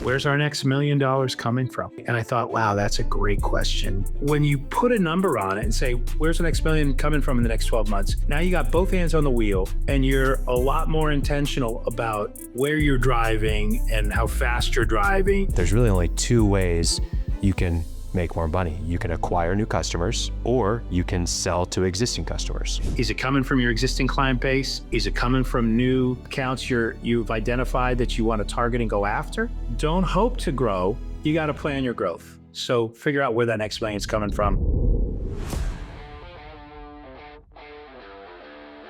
Where's our next $1 million coming from? And I thought, wow, that's a great question. When you put a number on it and say, where's the next million coming from in the next 12 months? Now you got both hands on the wheel and you're a lot more intentional about where you're driving and how fast you're driving. There's really only two ways you can make more money. You can acquire new customers or you can sell to existing customers. Is it coming from your existing client base? Is it coming from new accounts you've identified that you want to target and go after? Don't hope to grow. You got to plan your growth. So figure out where that next million is coming from.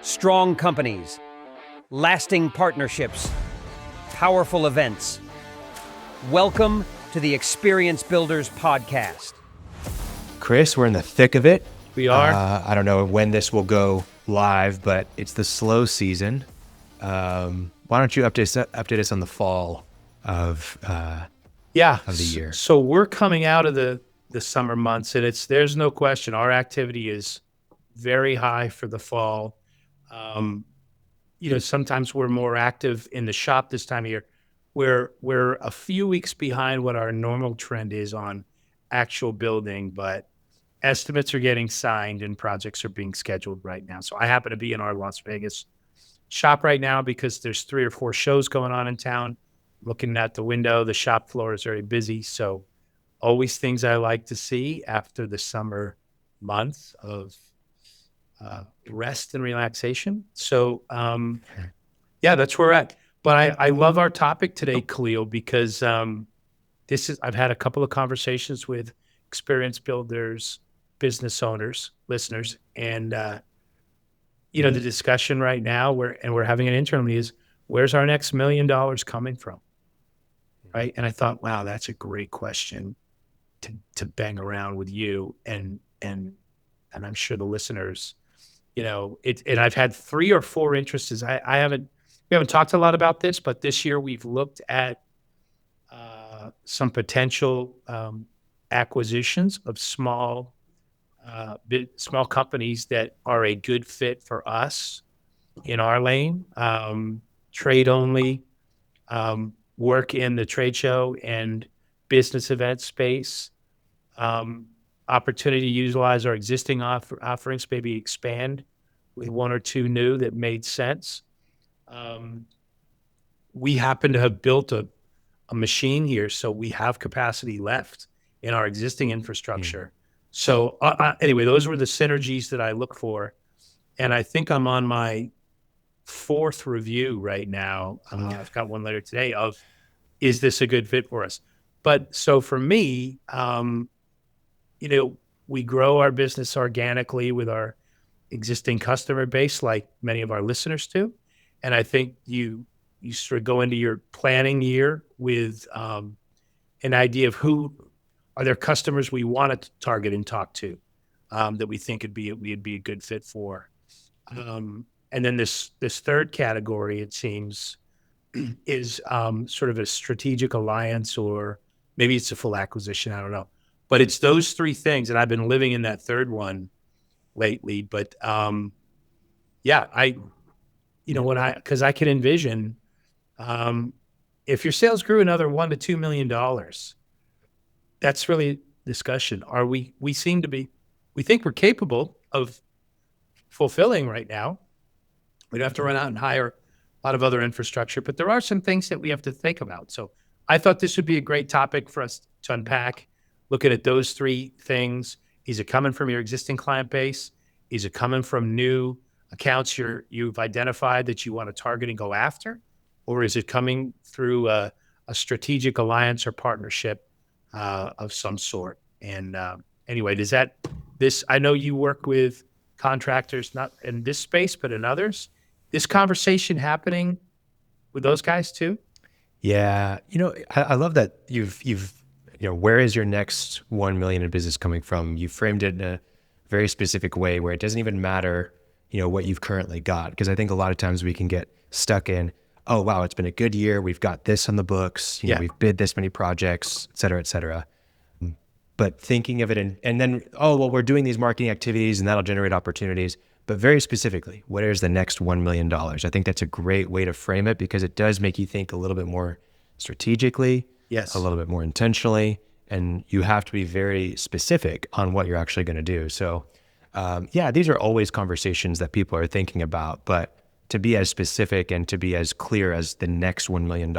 Strong companies, lasting partnerships, powerful events. Welcome to the Experience Builders podcast. Chris, we're in the thick of it. We are. I don't know when this will go live, but it's the slow season. Why don't you update us on the fall of the year? So we're coming out of the summer months, and there's no question our activity is very high for the fall. Sometimes we're more active in the shop this time of year. We're a few weeks behind what our normal trend is on actual building, but estimates are getting signed and projects are being scheduled right now. So I happen to be in our Las Vegas shop right now because there's 3 or 4 shows going on in town. Looking at the window, the shop floor is very busy. So always things I like to see after the summer months of rest and relaxation. So that's where we're at. But I love our topic today, Khalil, because I've had a couple of conversations with experience builders, business owners, listeners, and the discussion right now we're having it internally is where's our next $1 million coming from, right? And I thought, wow, that's a great question to bang around with you and I'm sure the listeners, and I've had 3 or 4 interests. We haven't talked a lot about this, but this year we've looked at some potential acquisitions of small companies that are a good fit for us in our lane, trade only, work in the trade show and business event space, opportunity to utilize our existing offerings, maybe expand with 1 or 2 new that made sense. We happen to have built a machine here, so we have capacity left in our existing infrastructure. So anyway, those were the synergies that I look for. And I think I'm on my 4th review right now. I've got one later today of, is this a good fit for us? But so for me, we grow our business organically with our existing customer base, like many of our listeners do. And I think you sort of go into your planning year with an idea of who are their customers we want to target and talk to that we think would be a good fit for. And then this third category, it seems, is sort of a strategic alliance, or maybe it's a full acquisition. I don't know. But it's those 3 things, and I've been living in that third one lately. But because I can envision if your sales grew another $1 to $2 million, that's really discussion. We think we're capable of fulfilling right now. We don't have to run out and hire a lot of other infrastructure, but there are some things that we have to think about. So I thought this would be a great topic for us to unpack, looking at those 3 things. Is it coming from your existing client base? Is it coming from new accounts you've identified that you want to target and go after? Or is it coming through a strategic alliance or partnership of some sort? And anyway, I know you work with contractors, not in this space, but in others. This conversation happening with those guys too? Yeah. I love that you've where is your next 1 million in business coming from? You framed it in a very specific way where it doesn't even matter, what you've currently got. Because I think a lot of times we can get stuck in, oh, wow, it's been a good year. We've got this on the books. We've bid this many projects, et cetera, et cetera. But thinking of it and then, we're doing these marketing activities and that'll generate opportunities. But very specifically, what is the next $1 million? I think that's a great way to frame it because it does make you think a little bit more strategically. Yes. a little bit more intentionally, and you have to be very specific on what you're actually going to do. So, yeah, these are always conversations that people are thinking about, but to be as specific and to be as clear as the next $1 million,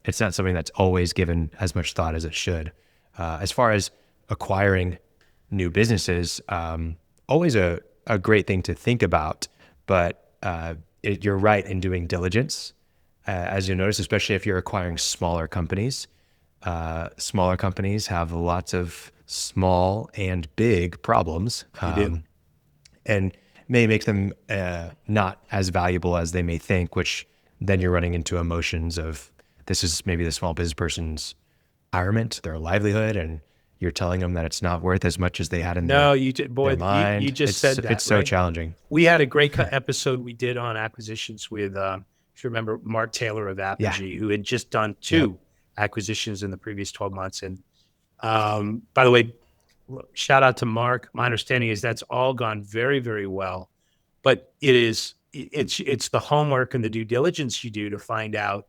it's not something that's always given as much thought as it should. As far as acquiring new businesses, always a great thing to think about, but you're right in doing diligence. As you notice, especially if you're acquiring smaller companies have lots of small and big problems, You do. and may make them not as valuable as they may think, which then you're running into emotions of this is maybe the small business person's retirement, their livelihood, and you're telling them that it's not worth as much as they had in No, you did, their boy. You mind. just said that, It's so right? challenging. We had a great episode we did on acquisitions with, if you remember, Mark Taylor of Yeah. Apogee, who had just done Yep. 2 acquisitions in the previous 12 months. And by the way, shout out to Mark. My understanding is that's all gone very, very well. But it's the homework and the due diligence you do to find out,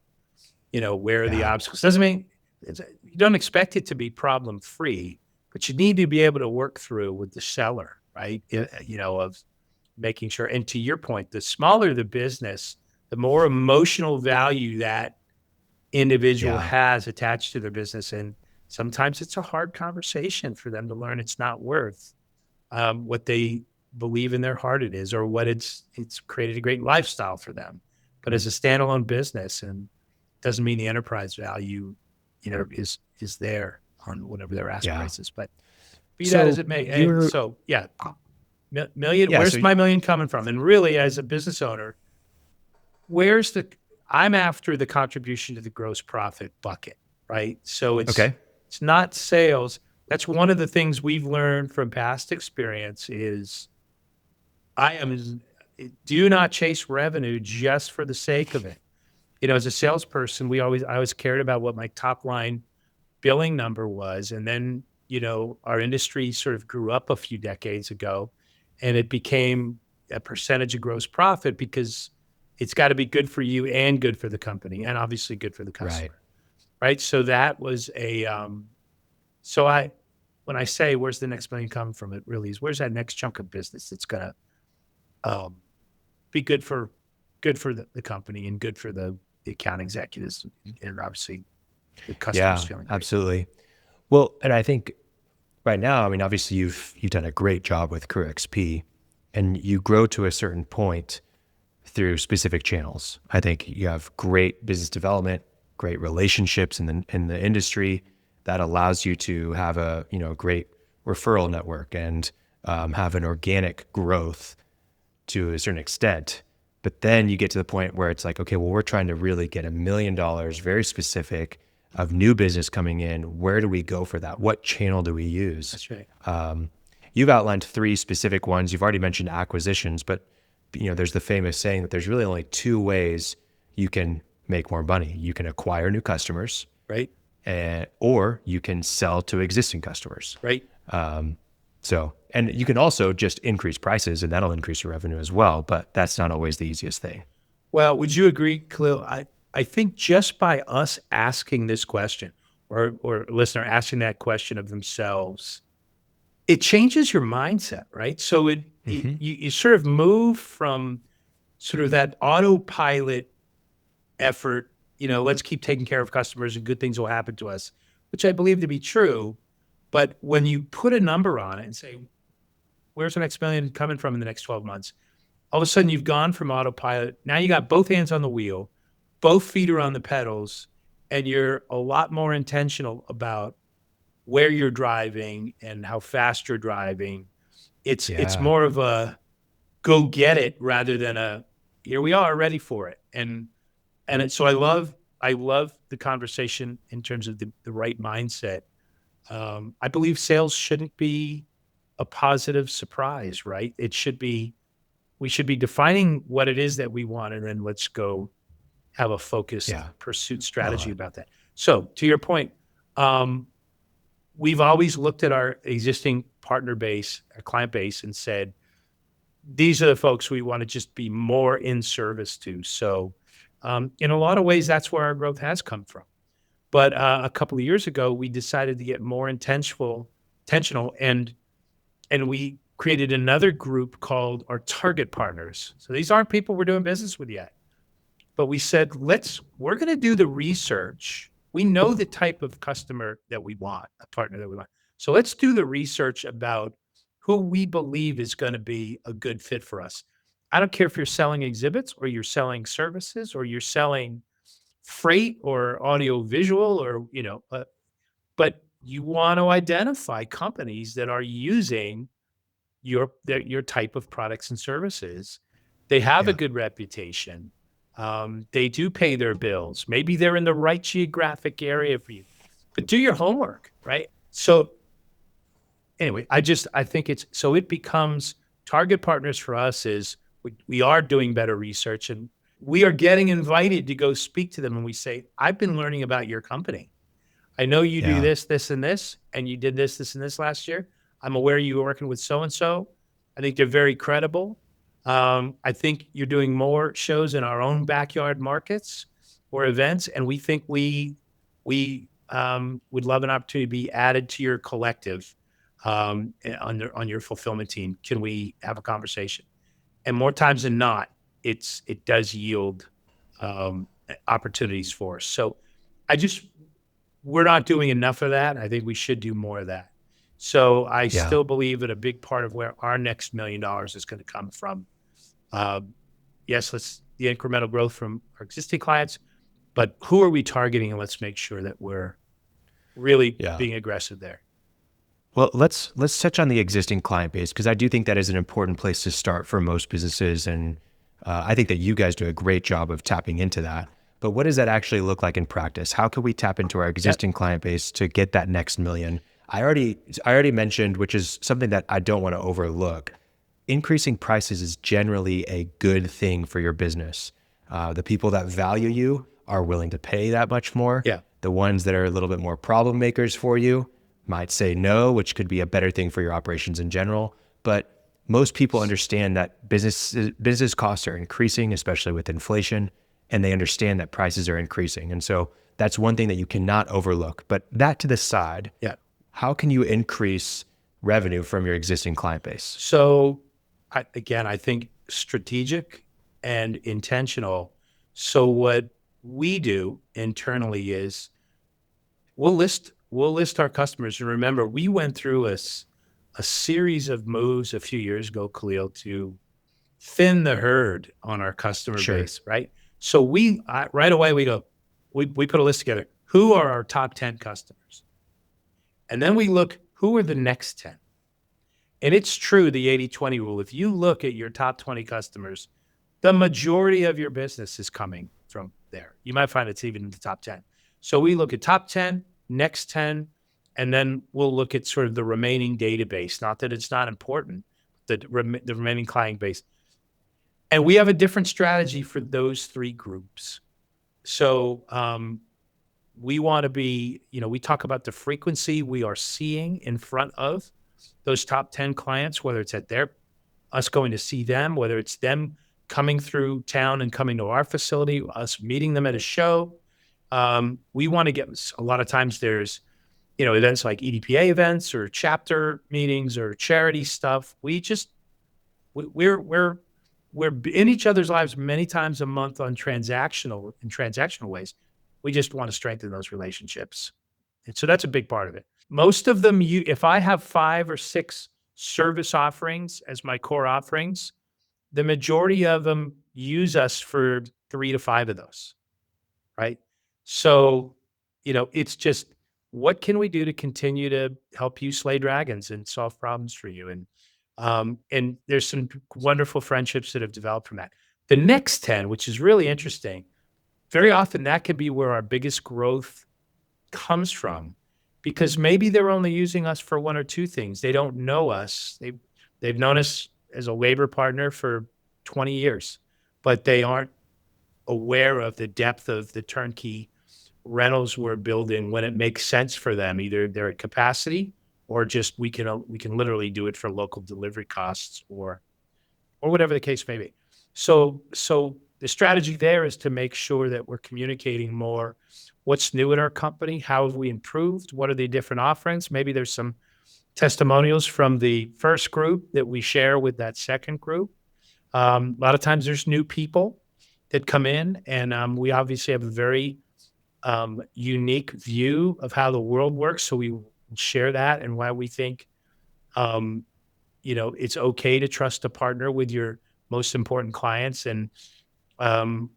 where are the Yeah. obstacles. Doesn't mean you don't expect it to be problem free, but you need to be able to work through with the seller, right? Of making sure. And to your point, the smaller the business, the more emotional value that individual Yeah. has attached to their business. And sometimes it's a hard conversation for them to learn it's not worth what they believe in their heart it is, or what it's created a great lifestyle for them. But as a standalone business, and doesn't mean the enterprise value, is there on whatever their ask Yeah. price is. But be that as So it may. And you're, so yeah, million, yeah. where's So my million coming from? And really, as a business owner, I'm after the contribution to the gross profit bucket, right? So okay. it's not sales. That's one of the things we've learned from past experience is do not chase revenue just for the sake of it. As a salesperson, I always cared about what my top line billing number was. And then, our industry sort of grew up a few decades ago, and it became a percentage of gross profit because it's got to be good for you and good for the company, and obviously good for the Right. customer. Right. So that was so when I say, where's the next million coming from? It really is, where's that next chunk of business that's going to be good for the company and good for the account executives, and obviously the customers Yeah, feeling great. absolutely. Well, and I think right now, I mean, obviously you've done a great job with Career XP, and you grow to a certain point through specific channels. I think you have great business development, great relationships in the industry that allows you to have a great referral network and have an organic growth to a certain extent. But then you get to the point where it's like, okay, well, we're trying to really get $1 million, very specific, of new business coming in. Where do we go for that? What channel do we use? That's right. You've outlined 3 specific ones. You've already mentioned acquisitions, but there's the famous saying that there's really only 2 ways you can make more money. You can acquire new customers, Right. or you can sell to existing customers. Right. And you can also just increase prices, and that'll increase your revenue as well. But that's not always the easiest thing. Well, would you agree, Khalil? I think just by us asking this question, or a listener asking that question of themselves, it changes your mindset, right? So you sort of move from sort of that autopilot effort, let's keep taking care of customers and good things will happen to us, which I believe to be true. But when you put a number on it and say, where's the next million coming from in the next 12 months? All of a sudden you've gone from autopilot. Now you got both hands on the wheel, both feet are on the pedals, and you're a lot more intentional about where you're driving and how fast you're driving. It's Yeah. more of a go get it rather than a here we are ready for it. So I love the conversation in terms of the right mindset. I believe sales shouldn't be a positive surprise, right? We should be defining what it is that we want, and then let's go have a focused Yeah. pursuit Oh, strategy about that. So to your point, we've always looked at our existing partner base, our client base, and said, these are the folks we want to just be more in service to. So in a lot of ways, that's where our growth has come from. But a couple of years ago, we decided to get more intentional, and we created another group called our target partners. So these aren't people we're doing business with yet, but we said, we're going to do the research. We know the type of customer that we want, a partner that we want. So let's do the research about who we believe is going to be a good fit for us. I don't care if you're selling exhibits or you're selling services or you're selling freight or audio visual or, but you want to identify companies that are using your type of products and services. They have a Yeah. good reputation. They do pay their bills. Maybe they're in the right geographic area for you, but do your homework, right? So anyway, I think it becomes target partners for us is we are doing better research, and we are getting invited to go speak to them. And we say, I've been learning about your company. I know you do Yeah. this, and you did this, and this last year. I'm aware you were working with so-and-so. I think they're very credible. I think you're doing more shows in our own backyard markets or events, and we think we would love an opportunity to be added to your collective on your fulfillment team. Can we have a conversation? And more times than not, it does yield opportunities for us. So I just we're not doing enough of that. I think we should do more of that. So I Yeah. still believe that a big part of where our next $1 million is going to come from, uh, yes, let's the incremental growth from our existing clients, but who are we targeting? And let's make sure that we're really Yeah. being aggressive there. Well, let's touch on the existing client base, because I do think that is an important place to start for most businesses, and I think that you guys do a great job of tapping into that. But what does that actually look like in practice? How can we tap into our Yep. existing client base to get that next million? I already mentioned, which is something that I don't want to overlook. Increasing prices is generally a good thing for your business. The people that value you are willing to pay that much more. Yeah. The ones that are a little bit more problem makers for you might say no, which could be a better thing for your operations in general. But most people understand that business costs are increasing, especially with inflation, and they understand that prices are increasing. And so that's one thing that you cannot overlook. But that to the side, Yeah. how can you increase revenue from your existing client base? So I think strategic and intentional. So what we do internally is we'll list our customers. And remember, we went through a series of moves a few years ago, Khalil, to thin the herd on our customer Sure. base, right? So right away we put a list together. Who are our top 10 customers? And then we look, who are the next 10? And it's true, the 80-20 rule. If you look at your top 20 customers, the majority of your business is coming from there. You might find it's even in the top 10. So we look at top 10, next 10, and then we'll look at sort of the remaining database. Not that it's not important, the remaining client base. And we have a different strategy for those three groups. So we want to be, we talk about the frequency we are seeing in front of those top 10 clients, whether it's us going to see them, whether it's them coming through town and coming to our facility, us meeting them at a show. We want to get, a lot of times there's, events like EDPA events or chapter meetings or charity stuff. We're in each other's lives many times a month in transactional ways. We just want to strengthen those relationships. And so that's a big part of it. Most of them, if I have 5 or 6 service offerings as my core offerings, the majority of them use us for 3 to 5 of those, right? So, it's just what can we do to continue to help you slay dragons and solve problems for you? And there's some wonderful friendships that have developed from that. The next 10, which is really interesting, very often that could be where our biggest growth comes from, because maybe they're only using us for 1 or 2 things. They don't know us. They've known us as a labor partner for 20 years, but they aren't aware of the depth of the turnkey rentals we're building when it makes sense for them. Either they're at capacity or just we can literally do it for local delivery costs or whatever the case may be. So the strategy there is to make sure that we're communicating more. what's new at our company, how have we improved, what are the different offerings. Maybe there's some testimonials from the first group that we share with that second group. A lot of times there's new people that come in, and we obviously have a very unique view of how the world works. So we share that and why we think, it's okay to trust a partner with your most important clients. And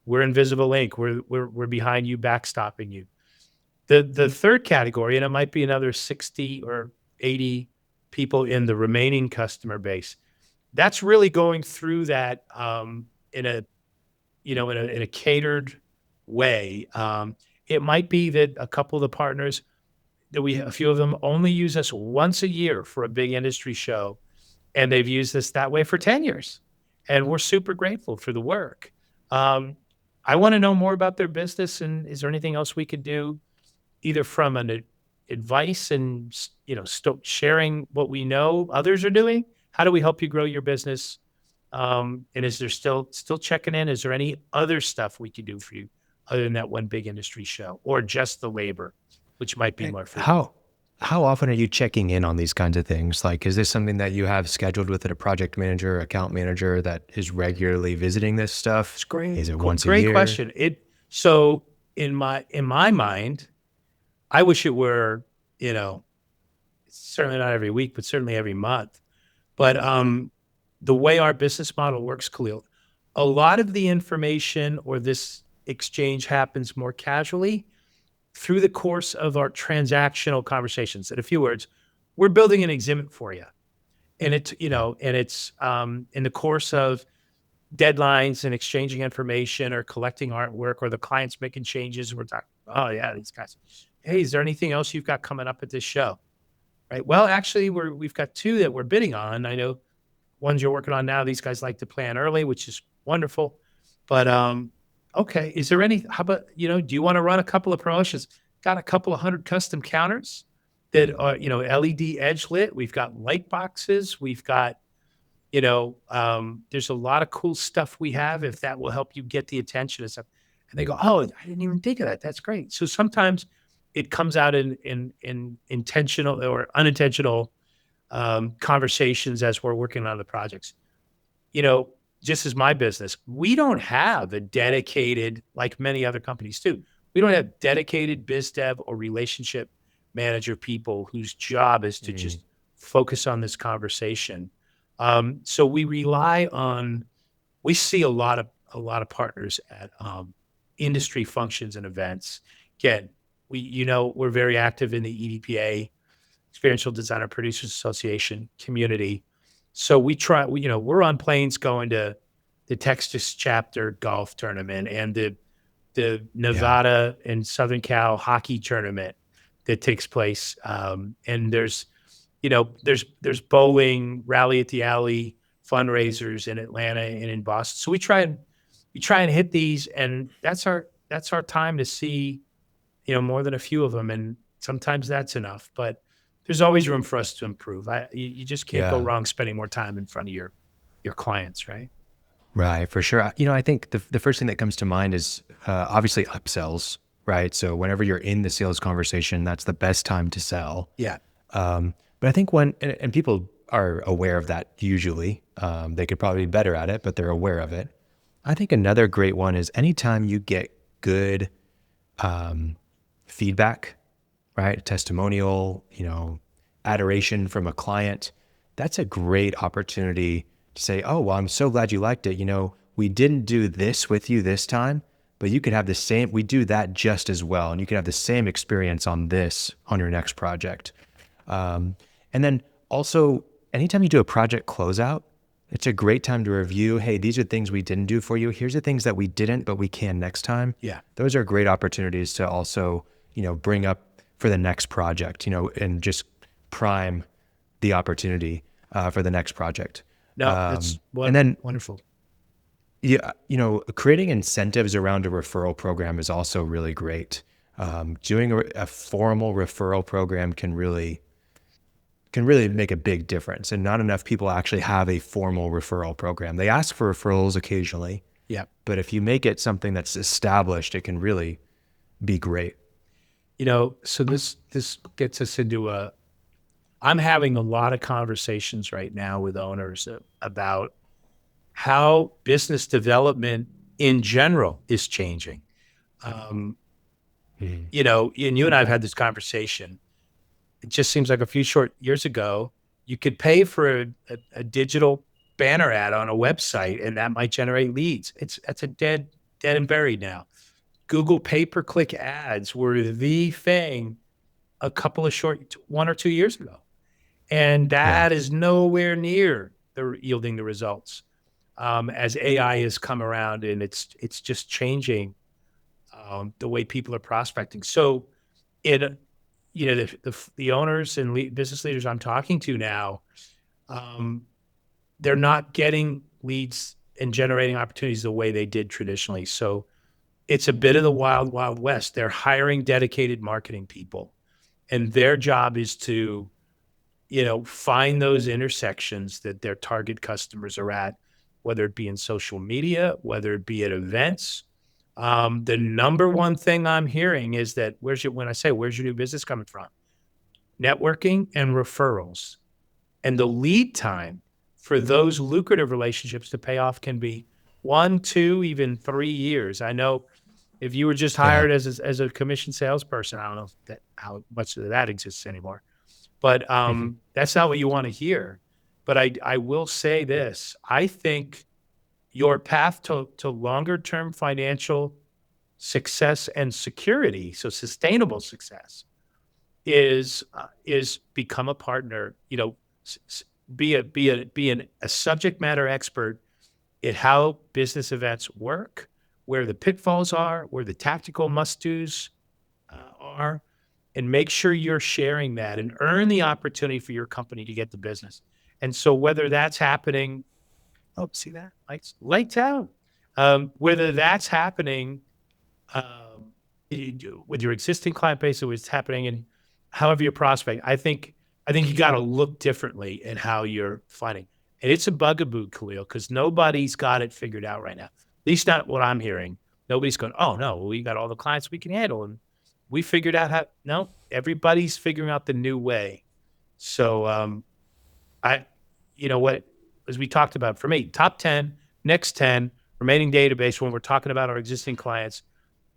we're invisible link. We're behind you, backstopping you. The third category, and it might be another 60 or 80 people in the remaining customer base. That's really going through that in a catered way. It might be that a couple of the partners a few of them only use us once a year for a big industry show, and they've used us that way for 10 years. And we're super grateful for the work. I want to know more about their business, and is there anything else we could do, either from an advice and sharing what we know others are doing? How do we help you grow your business? And is there still checking in? Is there any other stuff we could do for you other than that one big industry show, or just the labor, which might be more frequent? How often are you checking in on these kinds of things? Like, is this something that you have scheduled with a project manager, account manager that is regularly visiting this stuff? It's great. Is it once a year? Great question. So in my mind, I wish it were, certainly not every week, but certainly every month. But the way our business model works, Khalil, a lot of the information or this exchange happens more casually through the course of our transactional conversations. In a few words, we're building an exhibit for you. And it's in the course of deadlines and exchanging information or collecting artwork, or the client's making changes. We're talking, oh yeah, these guys, hey, is there anything else you've got coming up at this show? Right. Well, actually we've got two that we're bidding on. I know ones you're working on now, these guys like to plan early, which is wonderful. But okay, is there how about, do you want to run a couple of promotions? Got a couple of 100 custom counters that are, LED edge lit. We've got light boxes. We've got, there's a lot of cool stuff we have, if that will help you get the attention and stuff. And they go, oh, I didn't even think of that. That's great. So sometimes it comes out in intentional or unintentional conversations as we're working on the projects. Just as my business, we don't have a dedicated, like many other companies do, we don't have dedicated biz dev or relationship manager people whose job is to just focus on this conversation. So we see a lot of partners at industry functions and events. Again, we're very active in the EDPA, Experiential Designer Producers Association community. So we're on planes going to the Texas chapter golf tournament and the Nevada and Southern Cal hockey tournament that takes place. And there's bowling, rally at the alley fundraisers in Atlanta and in Boston. So we try and hit these, and that's our time to see, more than a few of them. And sometimes that's enough, but there's always room for us to improve. You just can't go wrong spending more time in front of your clients, right? Right, for sure. I think the first thing that comes to mind is obviously upsells, right? So whenever you're in the sales conversation, that's the best time to sell. Yeah. But I think and people are aware of that usually. They could probably be better at it, but they're aware of it. I think another great one is anytime you get good feedback, right? Testimonial, adoration from a client. That's a great opportunity to say, oh, well, I'm so glad you liked it. We didn't do this with you this time, but you could have we do that just as well. And you can have the same experience on your next project. And then also, anytime you do a project closeout, it's a great time to review, hey, these are things we didn't do for you. Here's the things that we didn't, but we can next time. Yeah. Those are great opportunities to also, bring up for the next project, and just prime the opportunity for the next project. No, that's wonderful. Yeah, creating incentives around a referral program is also really great. Doing a formal referral program can really make a big difference. And not enough people actually have a formal referral program. They ask for referrals occasionally. Yeah. But if you make it something that's established, it can really be great. So this gets us into I'm having a lot of conversations right now with owners about how business development in general is changing. Um, and you and I have had this conversation. It just seems like a few short years ago, you could pay for a digital banner ad on a website, and that might generate leads. That's a dead and buried now. Google pay-per-click ads were the thing a couple of 1 or 2 years ago, and Yeah. that is nowhere near yielding the results as AI has come around, and it's just changing the way people are prospecting. So it, the owners and business leaders I'm talking to now, um, they're not getting leads and generating opportunities the way they did traditionally. So it's a bit of the wild, wild west. They're hiring dedicated marketing people, and their job is to, find those intersections that their target customers are at, whether it be in social media, whether it be at events. The number one thing I'm hearing is that when I say, where's your new business coming from? Networking and referrals. And the lead time for those lucrative relationships to pay off can be 1, 2, even 3 years. I know if you were just Yeah. hired as a commission salesperson, I don't know how much of that exists anymore, but that's not what you want to hear. But I will say this: I think your path to longer term financial success and security, so sustainable success, is become a partner. Be a subject matter expert at how business events work, where the pitfalls are, where the tactical must-dos are, and make sure you're sharing that and earn the opportunity for your company to get the business. And so whether that's happening, oh, see that? Lights out. Whether that's happening um, with your existing client base or it's happening in however you prospect, I think you got to look differently at how you're finding. And it's a bugaboo, Khalil, because nobody's got it figured out right now. At least not what I'm hearing. Nobody's going, oh no, we got all the clients we can handle, and we figured out how. No, everybody's figuring out the new way. So I, what, as we talked about, for me, top 10, next 10, remaining database when we're talking about our existing clients,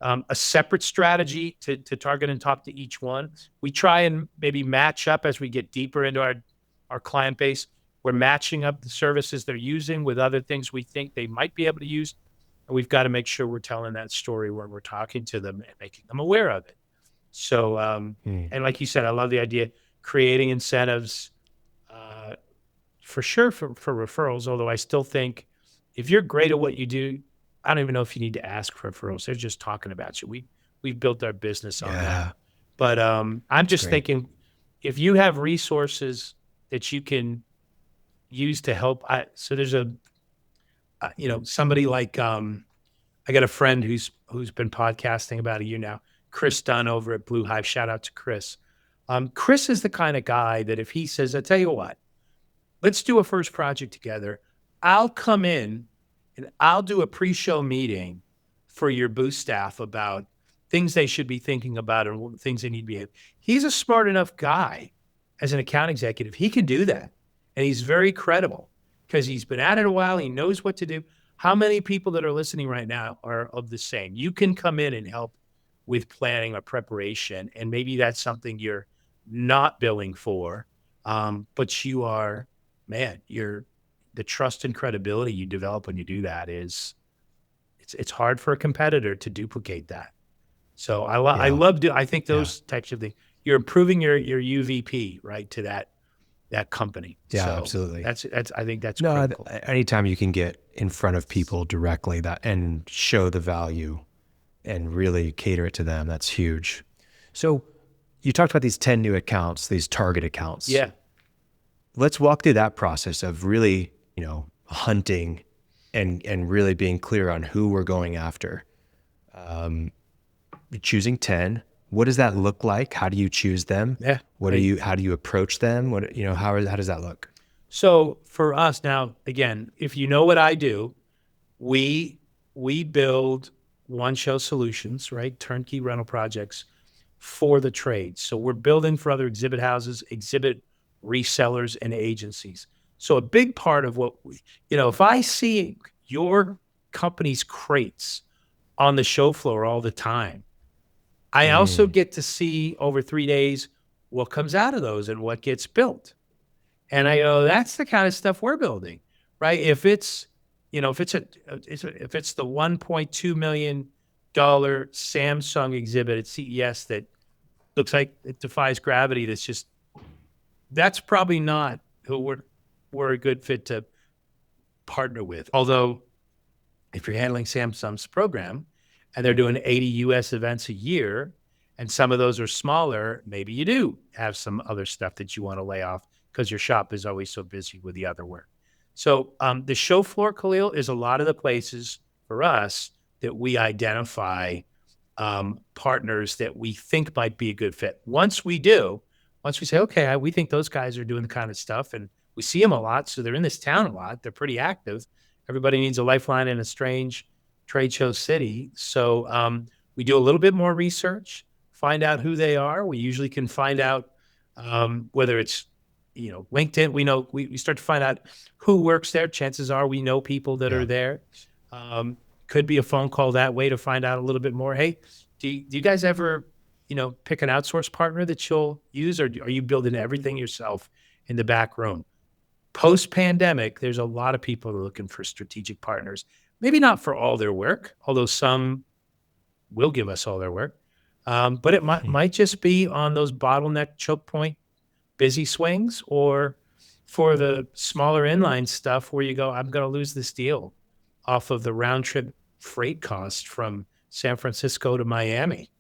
a separate strategy to target and talk to each one. We try and maybe match up as we get deeper into our client base. We're matching up the services they're using with other things we think they might be able to use. And we've got to make sure we're telling that story when we're talking to them and making them aware of it. So, and like you said, I love the idea, creating incentives, for sure for referrals, although I still think if you're great at what you do, I don't even know if you need to ask for referrals. They're just talking about you. We've built our business on Yeah. that. But I'm just Great. thinking if you have resources that you can use to help. So there's somebody like I got a friend who's been podcasting about a year now, Chris Dunn over at Blue Hive. Shout out to Chris. Chris is the kind of guy that if he says, I tell you what, let's do a first project together. I'll come in and I'll do a pre-show meeting for your booth staff about things they should be thinking about and things they need to be. He's a smart enough guy as an account executive. He can do that. And he's very credible because he's been at it a while. He knows what to do. How many people that are listening right now are of the same? You can come in and help with planning or preparation. And maybe that's something you're not billing for, but you are, man, the trust and credibility you develop when you do that it's hard for a competitor to duplicate that. So I Yeah. love I think Yeah. those types of things. You're improving your UVP, right, to that company. Yeah, So absolutely. that's I think that's No, critical. anytime you can get in front of people directly and show the value and really cater it to them, that's huge. So you talked about these 10 new accounts, these target accounts. Yeah. Let's walk through that process of really, hunting and really being clear on who we're going after. Choosing 10, what does that look like? How do you choose them? Yeah. How do you approach them? How does that look? So for us now, again, if you know what I do, we build one show solutions, right? Turnkey rental projects for the trades. So we're building for other exhibit houses, exhibit resellers, and agencies. So a big part of what if I see your company's crates on the show floor all the time, I also get to see over 3 days what comes out of those and what gets built. And I go, that's the kind of stuff we're building, right? If it's, if it's the $1.2 million Samsung exhibit at CES that looks like it defies gravity, that's probably not who we're a good fit to partner with. Although, if you're handling Samsung's program and they're doing 80 US events a year, and some of those are smaller, maybe you do have some other stuff that you want to lay off because your shop is always so busy with the other work. So the show floor, Khalil, is a lot of the places for us that we identify partners that we think might be a good fit. Once we say, okay, we think those guys are doing the kind of stuff, and we see them a lot, so they're in this town a lot, they're pretty active. Everybody needs a lifeline in a strange trade show city. So we do a little bit more research, find out who they are. We usually can find out whether it's, LinkedIn. We start to find out who works there. Chances are we know people that are there. Could be a phone call that way to find out a little bit more. Hey, do you guys ever, pick an outsource partner that you'll use, or are you building everything yourself in the back room? Post-pandemic, there's a lot of people who are looking for strategic partners. Maybe not for all their work, although some will give us all their work. But it might just be on those bottleneck choke point busy swings, or for the smaller inline stuff where you go, I'm going to lose this deal off of the round trip freight cost from San Francisco to Miami.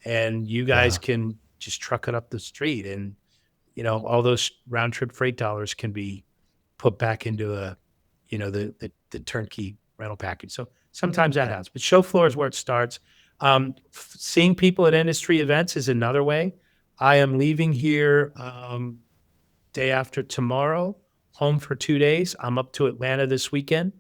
And you guys can just truck it up the street, and, all those round trip freight dollars can be put back into the turnkey rental package. So sometimes that happens, but show floor is where it starts. Seeing people at industry events is another way. I am leaving here day after tomorrow, home for 2 days. I'm up to Atlanta this weekend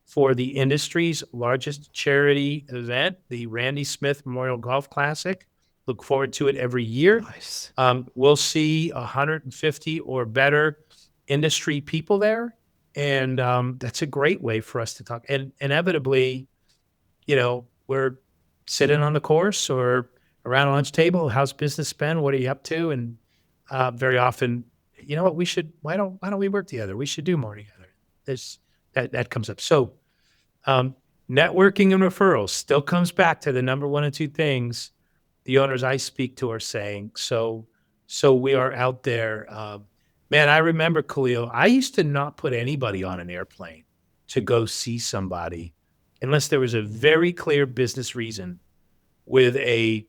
for the industry's largest charity event, the Randy Smith Memorial Golf Classic. Look forward to it every year. Nice. We'll see 150 or better industry people there. And that's a great way for us to talk. And inevitably, we're sitting on the course or around a lunch table. How's business been? What are you up to? And very often, why don't we work together? We should do more together. That comes up. So networking and referrals still comes back to the number one and two things the owners I speak to are saying. So we are out there. Man, I remember, Khalil, I used to not put anybody on an airplane to go see somebody unless there was a very clear business reason with a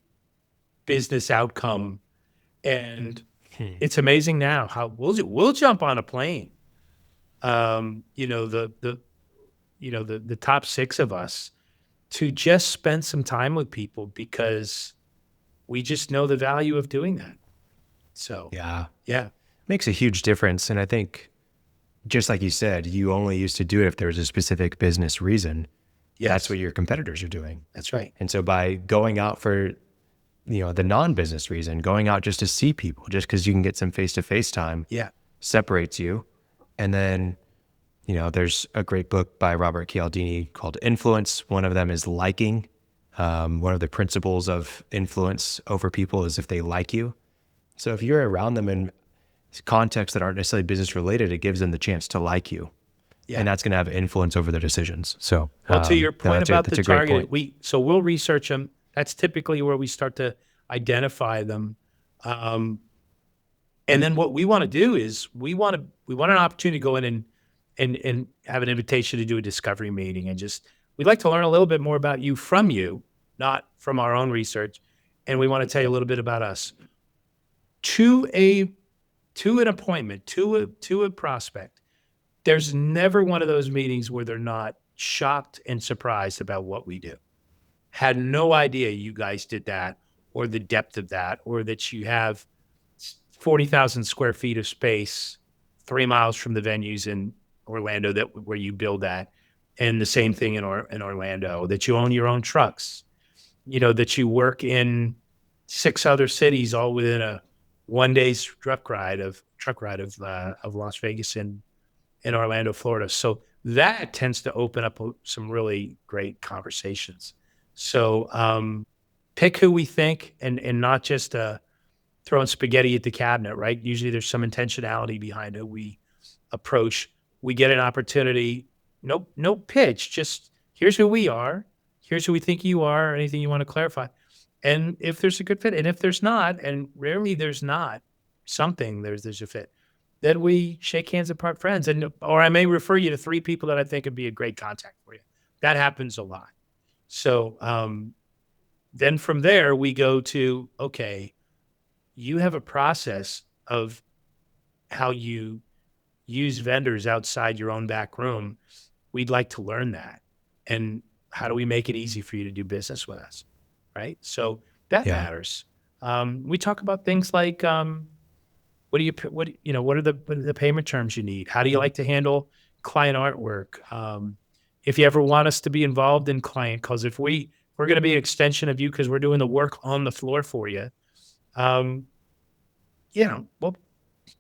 business outcome. And it's amazing now how we'll jump on a plane. The top six of us to just spend some time with people because we just know the value of doing that. So yeah. Makes a huge difference. And I think, just like you said, you only used to do it if there was a specific business reason. Yes. That's what your competitors are doing. That's right. And so by going out for, the non-business reason, going out just to see people, just because you can get some face-to-face time, separates you. And then, there's a great book by Robert Cialdini called Influence. One of them is liking. One of the principles of influence over people is if they like you. So if you're around them in contexts that aren't necessarily business related, it gives them the chance to like you. Yeah. And that's going to have influence over their decisions. So, to your point about the target, we'll research them. That's typically where we start to identify them. And then what we want to do is we want an opportunity to go in and have an invitation to do a discovery meeting, and we'd like to learn a little bit more about you from you, not from our own research. And we want to tell you a little bit about us. To an appointment, to a prospect, there's never one of those meetings where they're not shocked and surprised about what we do. Had no idea you guys did that, or the depth of that, or that you have 40,000 square feet of space 3 miles from the venues in Orlando where you build at, and the same thing in Orlando, that you own your own trucks, that you work in 6 other cities all within a 1 day's truck ride of Las Vegas and in Orlando, Florida. So that tends to open up some really great conversations. So pick who we think and not just throwing spaghetti at the cabinet, right? Usually there's some intentionality behind who we approach. We get an opportunity, no pitch, just here's who we are, here's who we think you are, anything you want to clarify. And if there's a good fit, and if there's not, and rarely there's not something, there's a fit, then we shake hands and part friends. Or I may refer you to 3 people that I think would be a great contact for you. That happens a lot. So then from there, we go to, okay, you have a process of how you use vendors outside your own back room. We'd like to learn that. And how do we make it easy for you to do business with us? Right? So that matters. We talk about things like, what are the payment terms you need? How do you like to handle client artwork? If you ever want us to be involved in client, because if we're going to be an extension of you because we're doing the work on the floor for you, well,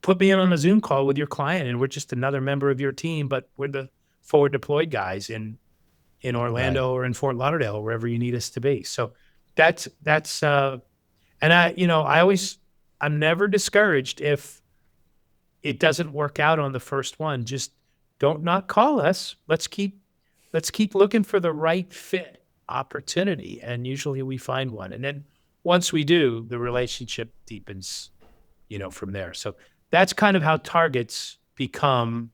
put me in on a Zoom call with your client, and we're just another member of your team, but we're the forward deployed guys in Orlando or in Fort Lauderdale or wherever you need us to be. So that's and I'm never discouraged if it doesn't work out on the first one. Just don't not call us. Let's keep looking for the right fit opportunity. And usually we find one. And then once we do, the relationship deepens, from there. So that's kind of how targets become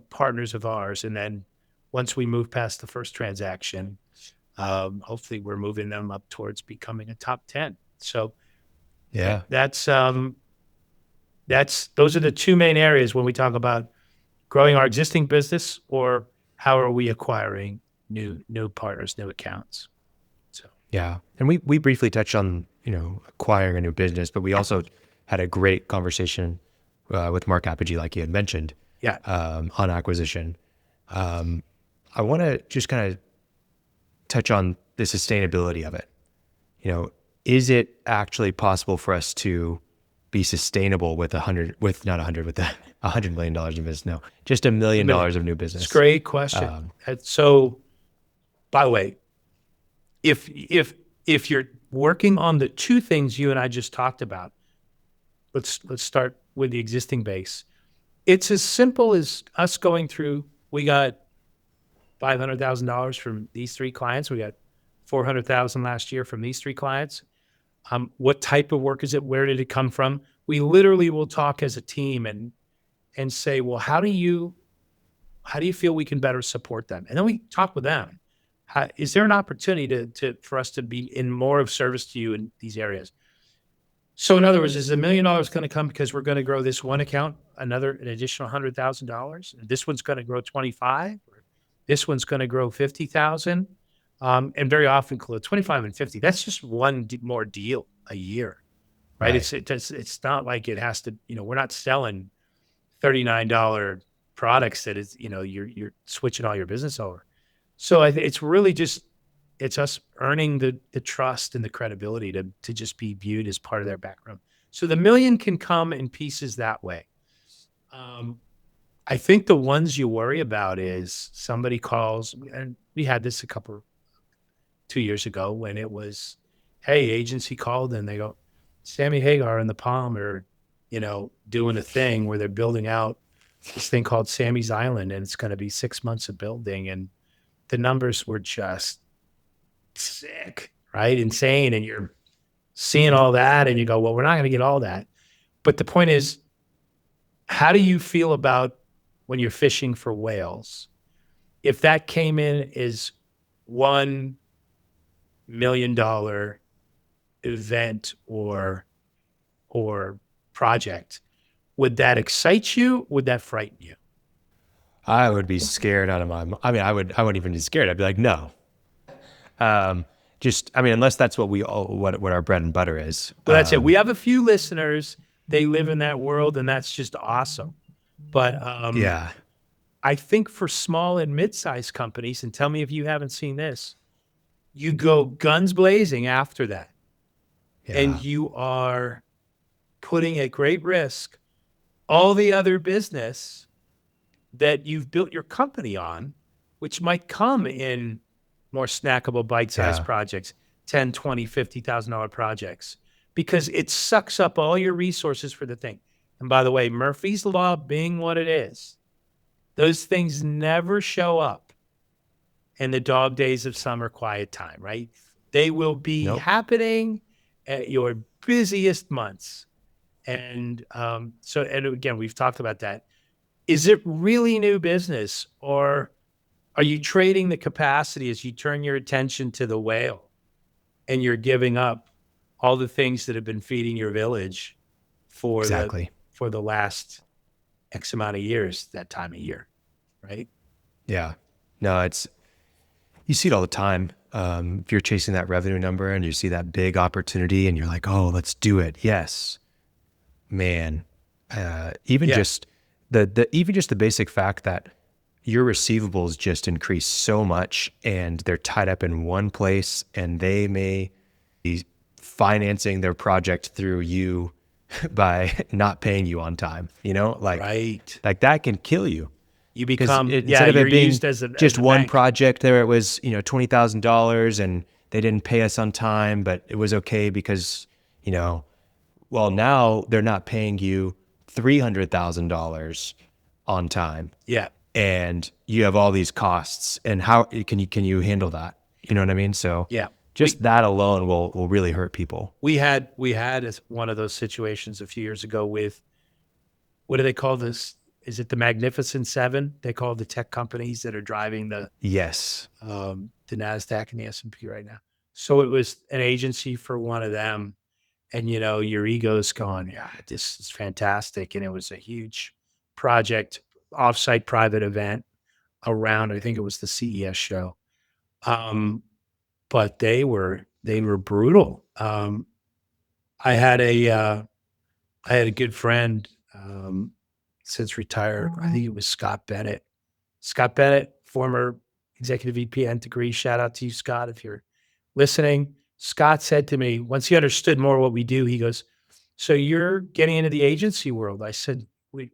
partners of ours. And then once we move past the first transaction, hopefully we're moving them up towards becoming a top 10. So those are the 2 main areas when we talk about growing our existing business or how are we acquiring new partners, new accounts. So and we briefly touched on acquiring a new business, but we also had a great conversation with Mark Apogee, like you had mentioned, on acquisition. I want to just kind of touch on the sustainability of it. Is it actually possible for us to be sustainable with $100 million in business? No, just $1 million of new business. It's a great question. So, by the way, if you're working on the 2 things you and I just talked about, let's start with the existing base. It's as simple as us going through. We got $500,000 from these 3 clients. We got $400,000 last year from these 3 clients. What type of work is it? Where did it come from? We literally will talk as a team and say, well, how do you feel we can better support them? And then we talk with them. Is there an opportunity for us to be in more of service to you in these areas? So in other words, is $1 million going to come because we're going to grow this one account, an additional $100,000? This one's going to grow 25, or this one's going to grow 50,000. And very often, 25 and 50, that's just one more deal a year, right? It's not like it has to, we're not selling $39 products that is, you're switching all your business over. So it's really just, it's us earning the trust and the credibility to just be viewed as part of their background. So the $1 million can come in pieces that way. I think the ones you worry about is somebody calls, and we had this 2 years ago when it was, hey, agency called and they go, Sammy Hagar and the Palm are, doing a thing where they're building out this thing called Sammy's Island, and it's going to be 6 months of building. And the numbers were just sick, right? Insane. And you're seeing all that and you go, well, we're not going to get all that. But the point is, how do you feel about when you're fishing for whales? If that came in as $1 million event or project, would that excite you? Would that frighten you? I would be scared out of my mind. I wouldn't even be scared. I'd be like, no. Unless that's what our bread and butter is. Well, that's it. We have a few listeners. They live in that world, and that's just awesome. But I think for small and mid-sized companies, and tell me if you haven't seen this, you go guns blazing after that. and Yeah. you are putting at great risk all the other business that you've built your company on, which might come in more snackable bite-sized Yeah. projects, 10, 20, $50,000 projects, because it sucks up all your resources for the thing. And by the way, Murphy's Law being what it is, those things never show up in the dog days of summer quiet time, right? They will be Nope. happening at your busiest months. And and again, we've talked about that. Is it really new business, or are you trading the capacity as you turn your attention to the whale and you're giving up all the things that have been feeding your village for Exactly. the last X amount of years, that time of year, right? Yeah. No, you see it all the time. If you're chasing that revenue number and you see that big opportunity and you're like, oh, let's do it. Yes, man. Even Yeah. just even just the basic fact that your receivables just increase so much and they're tied up in one place and they may be financing their project through you by not paying you on time, Right. like that can kill you. You Because become, yeah, instead of you're it being used as just a one bank. project, there it was, $20,000 and they didn't pay us on time, but it was okay because, well, now they're not paying you $300,000 on time, Yeah. and you have all these costs. And how can you handle that? You know what I mean? So Yeah. just that alone will really hurt people. We had one of those situations a few years ago with, what do they call this? Is it the Magnificent Seven? They call the tech companies that are driving Yes. the NASDAQ and the S&P right now. So it was an agency for one of them. And, your ego's going, yeah, this is fantastic. And it was a huge project, offsite private event around, I think it was the CES show. But they were brutal. I had a good friend, since retired. I think it was Scott Bennett. Scott Bennett, former executive VP Ent Degree. Shout out to you, Scott, if you're listening. Scott said to me, once he understood more what we do, he goes, "So you're getting into the agency world?" I said, we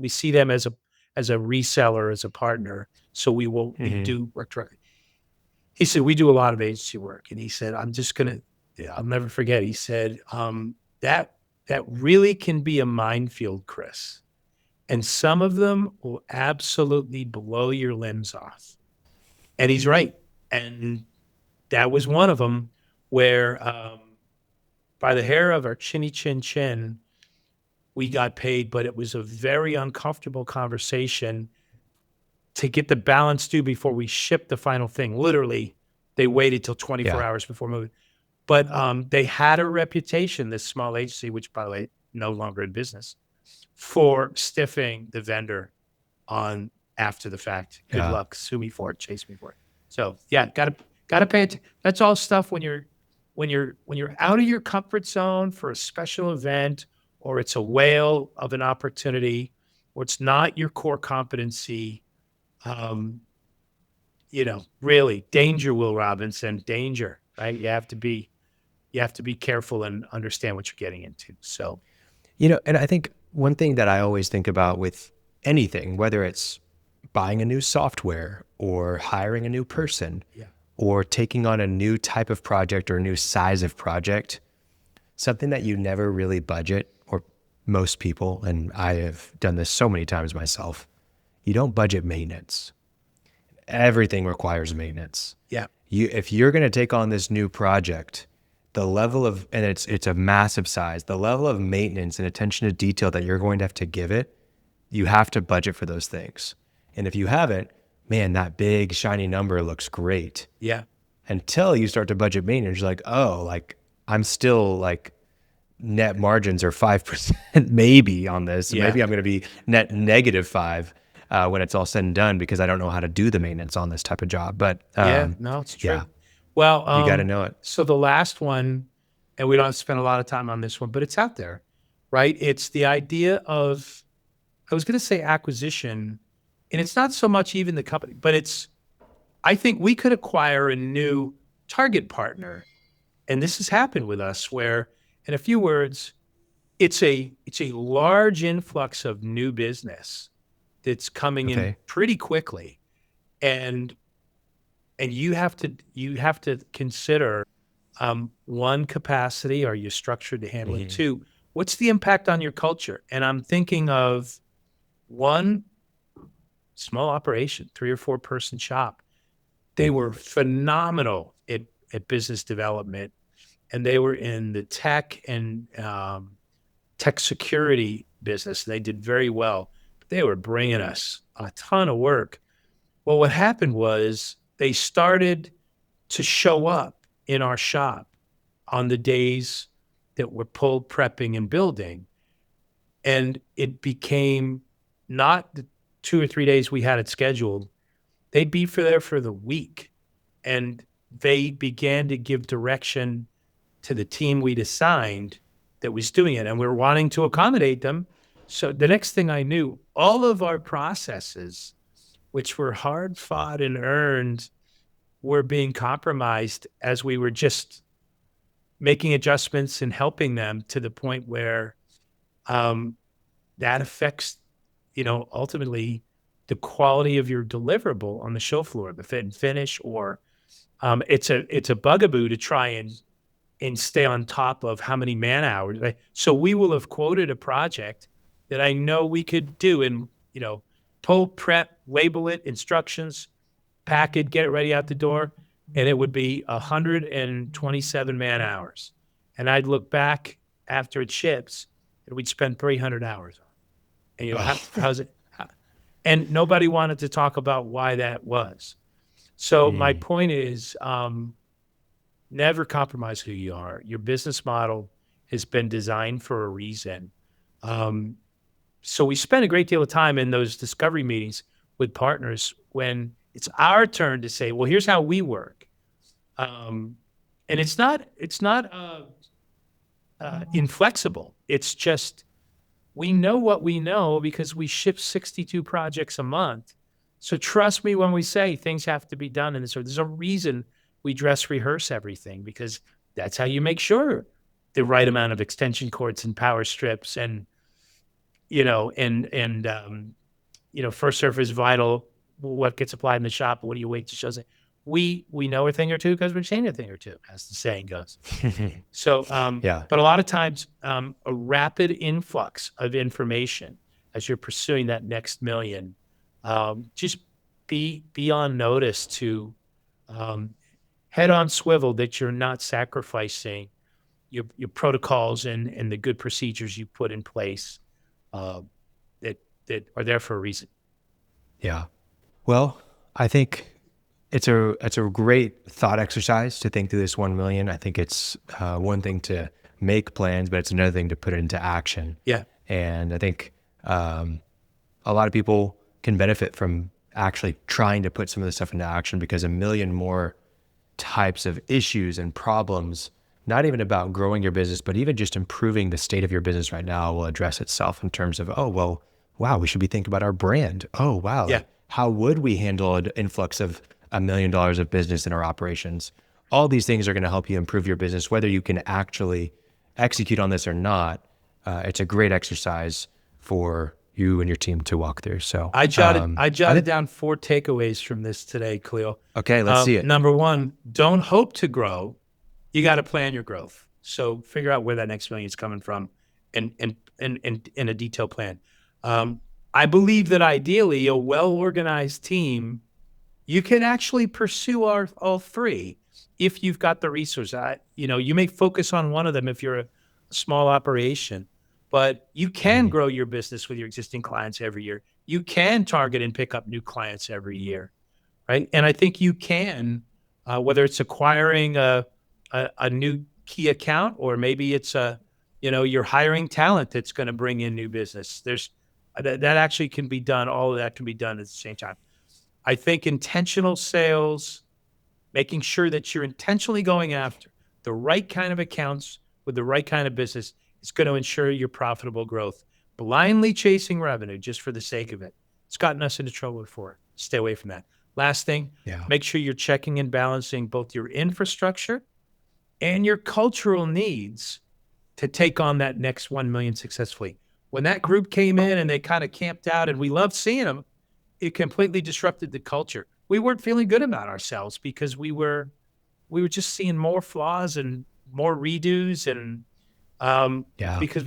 see them as a reseller, as a partner. So we Hmm. do work directly. He said, "We do a lot of agency work." And he said, I'll never forget. He said, that that really can be a minefield, Chris. And some of them will absolutely blow your limbs off. And he's right. And that was one of them where, by the hair of our chinny chin chin, we got paid, but it was a very uncomfortable conversation to get the balance due before we shipped the final thing. Literally, they waited till 24 Yeah. hours before moving. But they had a reputation, this small agency, which, by the way, no longer in business, for stiffing the vendor on after the fact. Good Yeah. luck. Sue me for it. Chase me for it. So yeah, gotta pay it. That's all stuff when you're out of your comfort zone for a special event, or it's a whale of an opportunity, or it's not your core competency. Um, really danger, Will Robinson, danger, right? You have to be careful and understand what you're getting into. So And I think one thing that I always think about with anything, whether it's buying a new software or hiring a new person yeah, or taking on a new type of project or a new size of project, something that you never really budget, or most people, and I have done this so many times myself, you don't budget maintenance. Everything requires maintenance. yeah, If you're going to take on this new project, the level of, and it's a massive size, the level of maintenance and attention to detail that you're going to have to give it, you have to budget for those things. And if you haven't, man, that big shiny number looks great yeah, until you start to budget maintenance. You're like, oh, like I'm still like net margins are 5% maybe on this. yeah, Maybe I'm going to be net negative 5 when it's all said and done because I don't know how to do the maintenance on this type of job. But yeah. No, it's true. yeah, Well, you got to know it. so the last one, and we don't spend a lot of time on this one, but it's out there, right? It's the idea of, I was going to say acquisition, and it's not so much even the company, but I think we could acquire a new target partner and this has happened with us where, in a few words, it's a large influx of new business that's coming in Okay. pretty quickly. And you have to consider one, capacity. Are you structured to handle it? Mhm. Two, what's the impact on your culture? And I'm thinking of one small operation, 3 or 4 person shop. They were phenomenal at business development, and they were in the tech and tech security business. They did very well. But they were bringing us a ton of work. Well, what happened was they started to show up in our shop on the days that we're pulled prepping and building. And it became not the 2 or 3 days we had it scheduled. They'd be there for the week. And they began to give direction to the team we'd assigned that was doing it. And we were wanting to accommodate them. So the next thing I knew, all of our processes, which were hard fought and earned, were being compromised as we were just making adjustments and helping them to the point where that affects, ultimately the quality of your deliverable on the show floor, the fit and finish, or it's a bugaboo to try and stay on top of how many man hours. So we will have quoted a project that I know we could do and, pull, prep, label it, instructions, pack it, get it ready out the door, and it would be 127 man hours. And I'd look back after it ships, and we'd spend 300 hours on it. And how's it? And nobody wanted to talk about why that was. So my point is, never compromise who you are. Your business model has been designed for a reason. So we spend a great deal of time in those discovery meetings with partners when it's our turn to say, well, here's how we work. And it's not inflexible. It's just, we know what we know because we ship 62 projects a month. So trust me when we say things have to be done in this order. There's a reason we dress rehearse everything, because that's how you make sure the right amount of extension cords and power strips and, first surface vital, what gets applied in the shop, what do you wait to show? We know a thing or two because we've seen a thing or two, as the saying goes. So, Yeah. but a lot of times, a rapid influx of information as you're pursuing that next million, just be on notice to head on swivel that you're not sacrificing your protocols and the good procedures you put in place that are there for a reason. Yeah. Well, I think it's a great thought exercise to think through this 1 million. I think it's one thing to make plans, but it's another thing to put it into action. Yeah. And I think a lot of people can benefit from actually trying to put some of this stuff into action, because 1 million more types of issues and problems, not even about growing your business, but even just improving the state of your business right now, will address itself in terms of, oh, well, wow, we should be thinking about our brand. Oh, wow. Yeah. How would we handle an influx of $1 million of business in our operations? All these things are going to help you improve your business, whether you can actually execute on this or not. It's a great exercise for you and your team to walk through. So I jotted down 4 takeaways from this today, Khalil. Okay, let's see it. Number 1, don't hope to grow. You got to plan your growth. So figure out where that next million is coming from, and in a detailed plan. I believe that ideally a well-organized team, you can actually pursue all 3 if you've got the resources. You may focus on one of them if you're a small operation, but you can grow your business with your existing clients every year. You can target and pick up new clients every year, right? And I think you can, whether it's acquiring a new key account, or maybe it's you're hiring talent that's going to bring in new business. That actually can be done. All of that can be done at the same time. I think intentional sales, making sure that you're intentionally going after the right kind of accounts with the right kind of business, is going to ensure your profitable growth. Blindly chasing revenue just for the sake of it, it's gotten us into trouble before. Stay away from that. Last thing, make sure you're checking and balancing both your infrastructure and your cultural needs to take on that next 1 million successfully. When that group came in and they kind of camped out and we loved seeing them, it completely disrupted the culture. We weren't feeling good about ourselves because we were just seeing more flaws and more redos, and because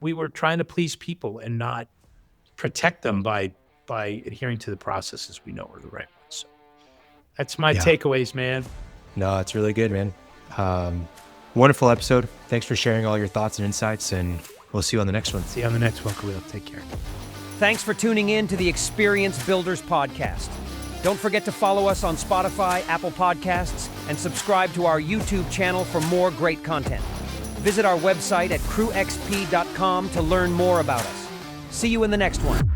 we were trying to please people and not protect them by adhering to the processes we know are the right ones. So that's my takeaways, man. No, it's really good, man. Wonderful episode. Thanks for sharing all your thoughts and insights, and we'll see you on the next one. See you on the next one, Khalil. Take care. Thanks for tuning in to the Experience Builders podcast. Don't forget to follow us on Spotify, Apple Podcasts, and subscribe to our YouTube channel for more great content. Visit our website at crewxp.com to learn more about us. See you in the next one.